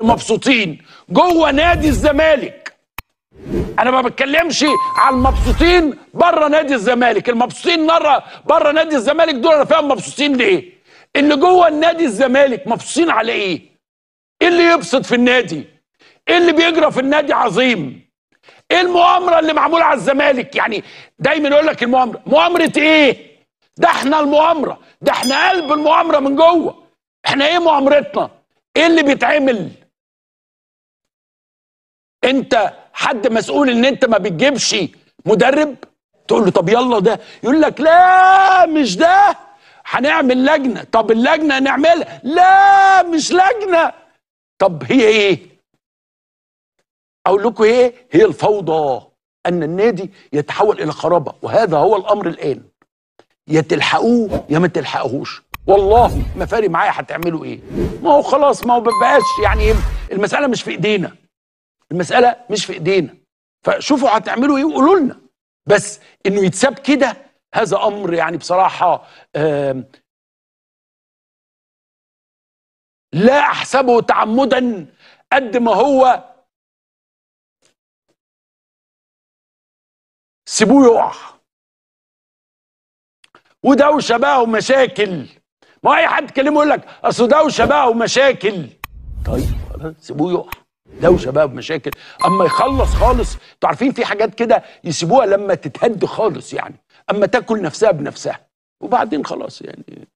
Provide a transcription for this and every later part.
مبسوطين جوه نادي الزمالك. انا ما بتكلمش على المبسوطين بره نادي الزمالك. المبسوطين بره نادي الزمالك دول انا فاهم مبسوطين ليه. اللي جوه النادي الزمالك مبسوطين على ايه؟ ايه اللي يبسط في النادي؟ ايه اللي بيجرى في النادي عظيم؟ ايه المؤامره اللي معموله على الزمالك؟ يعني دايما يقول لك مؤامره ايه؟ ده احنا المؤامره، ده احنا قلب المؤامره من جوه. احنا ايه مؤامرتنا؟ ايه اللي بيتعمل؟ انت حد مسؤول ان انت ما بتجيبش مدرب؟ تقول له طب يلا ده، يقول لك لا مش ده، هنعمل لجنه. طب اللجنه نعملها، لا مش لجنه. طب هي ايه؟ اقول لكم ايه هي الفوضى، ان النادي يتحول الى خرابه، وهذا هو الامر الان. يا تلحقوه يا ما تلحقوهوش، والله ما فارق معايا هتعملوا ايه. ما هو خلاص، ما هو بقاش يعني المساله مش في ايدينا، المساله مش في ايدينا. فشوفوا هتعملوا ايه وقولوا لنا. بس انه يتساب كده هذا امر يعني بصراحه لا احسبه تعمدا قد ما هو سيبوه يقع. ودوشه بقى ومشاكل. ما اي حد تكلمه يقول لك اصل دوشه بقى ومشاكل. طيب خلاص سيبوه يقع، دوشه بقى بمشاكل. اما يخلص خالص، انتوا عارفين في حاجات كده يسيبوها لما تتهد خالص، يعني اما تاكل نفسها بنفسها وبعدين خلاص. يعني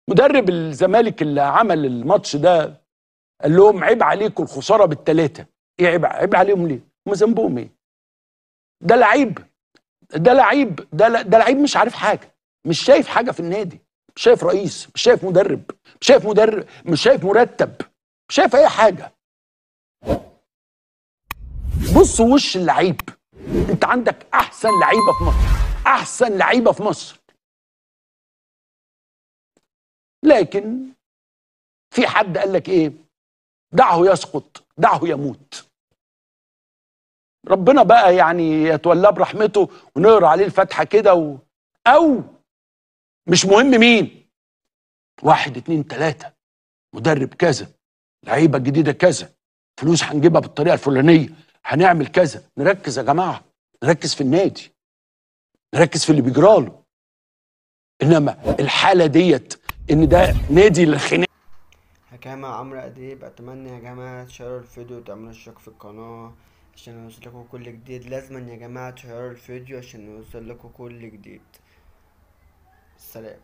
مدرب الزمالك اللي عمل الماتش ده قال لهم عيب عليكم الخساره بالثلاثه. ايه عيب عليهم ليه؟ هم ذنبهم ايه؟ ده لعيب، ده لعيب، ده لعيب مش عارف حاجه، مش شايف حاجه في النادي، مش شايف رئيس، مش شايف مدرب، مش شايف مرتب، مش شايف اي حاجه. بص وش اللعيب. انت عندك احسن لعيبه في مصر، احسن لعيبه في مصر، لكن في حد قال لك ايه؟ دعه يسقط، دعه يموت. ربنا بقى يعني يتولاه برحمته ونقرا عليه الفاتحه كده او مش مهم مين، 1 2 3 مدرب كذا، لعيبه جديده كذا، فلوس هنجيبها بالطريقه الفلانيه، هنعمل كذا. نركز يا جماعه، نركز في النادي، نركز في اللي بيجراله. انما الحاله ديت ان ده نادي للخناق. حكامة عمرو أديب. أتمنى يا جماعة تشيروا الفيديو وتعملوا اشتراك في القناة عشان يوصلكوا كل جديد. لازما يا جماعة تشيروا الفيديو عشان يوصلكوا كل جديد. سلام.